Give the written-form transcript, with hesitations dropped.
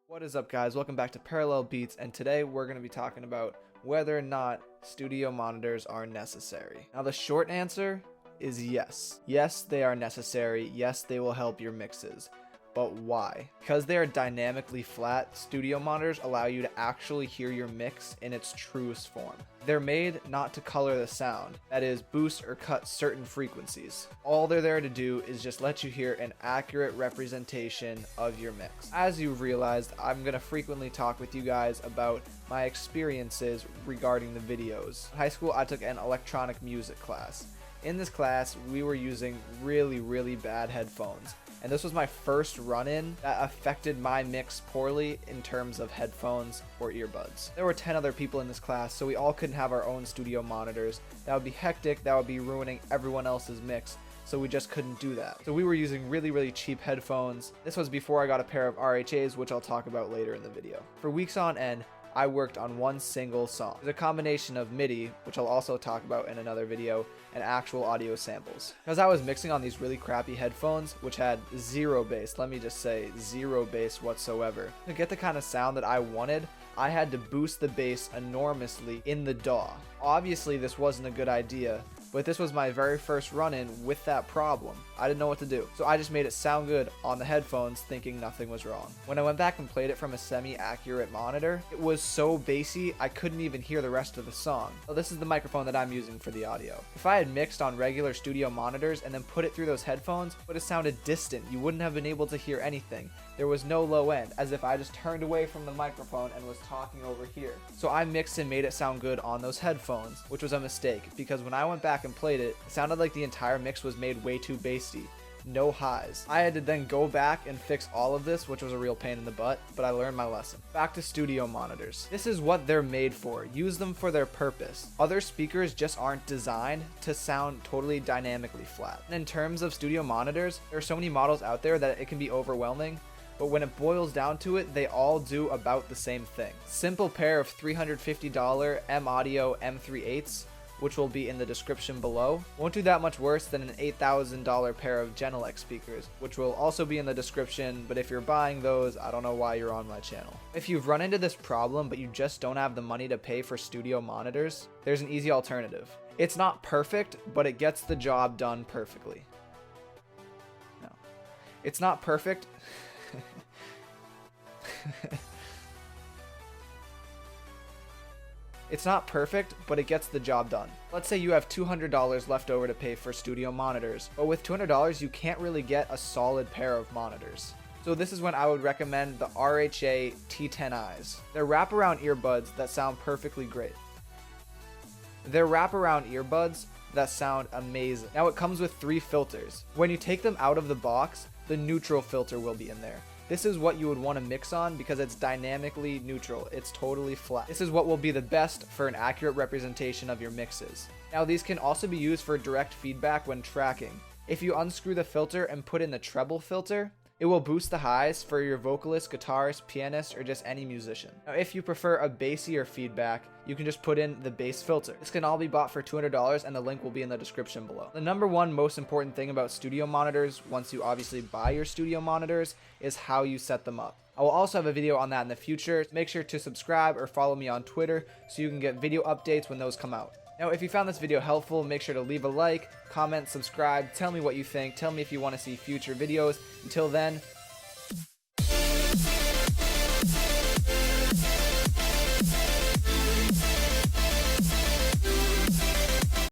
What is up, guys? Welcome back to Parallel Beats, and today we're going to be talking about whether or not studio monitors are necessary. Now, the short answer is yes. Yes, they are necessary. Yes, they will help your mixes. But why? Because they are dynamically flat, studio monitors allow you to actually hear your mix in its truest form. They're made not to color the sound, that is, boost or cut certain frequencies. All they're there to do is just let you hear an accurate representation of your mix. As you've realized, I'm going to frequently talk with you guys about my experiences regarding the videos. In high school, I took an electronic music class. In this class, we were using really bad headphones. And this was my first run-in that affected my mix poorly in terms of headphones or earbuds. There were 10 other people in this class, so we all couldn't have our own studio monitors. That would be hectic, that would be ruining everyone else's mix, so we just couldn't do that. So we were using really cheap headphones. This was before I got a pair of RHAs, which I'll talk about later in the video. For weeks on end, I worked on one single song. It's a combination of MIDI, which I'll also talk about in another video, and actual audio samples. Because I was mixing on these really crappy headphones, which had zero bass, let me just say zero bass whatsoever. To get the kind of sound that I wanted, I had to boost the bass enormously in the DAW. Obviously, this wasn't a good idea, but this was my very first run-in with that problem. I didn't know what to do, so I just made it sound good on the headphones, thinking nothing was wrong. When I went back and played it from a semi-accurate monitor, it was so bassy I couldn't even hear the rest of the song. So this is the microphone that I'm using for the audio. If I had mixed on regular studio monitors and then put it through those headphones, it would have sounded distant. You wouldn't have been able to hear anything. There was no low end, as if I just turned away from the microphone and was talking over here. So I mixed and made it sound good on those headphones, which was a mistake, because when I went back and played it, it sounded like the entire mix was made way too bassy. No highs. I had to then go back and fix all of this, which was a real pain in the butt, but I learned my lesson. Back to studio monitors. This is what they're made for. Use them for their purpose. Other speakers just aren't designed to sound totally dynamically flat. And in terms of studio monitors, there are so many models out there that it can be overwhelming, but when it boils down to it, they all do about the same thing. Simple pair of $350 M-Audio M3.8s, which will be in the description below, won't do that much worse than an $8,000 pair of Genelec speakers, which will also be in the description, but if you're buying those, I don't know why you're on my channel. If you've run into this problem but you just don't have the money to pay for studio monitors, there's an easy alternative. It's not perfect, but it gets the job done perfectly. No. It's not perfect. It's not perfect, but it gets the job done. Let's say you have $200 left over to pay for studio monitors, but with $200 you can't really get a solid pair of monitors. So this is when I would recommend the RHA T10Is. They're wraparound earbuds that sound perfectly great. They're wraparound earbuds that sound amazing. Now it comes with 3 filters. When you take them out of the box, the neutral filter will be in there. This is what you would want to mix on because it's dynamically neutral. It's totally flat. This is what will be the best for an accurate representation of your mixes. Now these can also be used for direct feedback when tracking. If you unscrew the filter and put in the treble filter, it will boost the highs for your vocalist, guitarist, pianist, or just any musician. Now if you prefer a bassier feedback, you can just put in the bass filter. This can all be bought for $200 and the link will be in the description below. The number one most important thing about studio monitors, once you obviously buy your studio monitors, is how you set them up. I will also have a video on that in the future. Make sure to subscribe or follow me on Twitter so you can get video updates when those come out. Now, if you found this video helpful, make sure to leave a like, comment, subscribe, tell me what you think, tell me if you want to see future videos. Until then,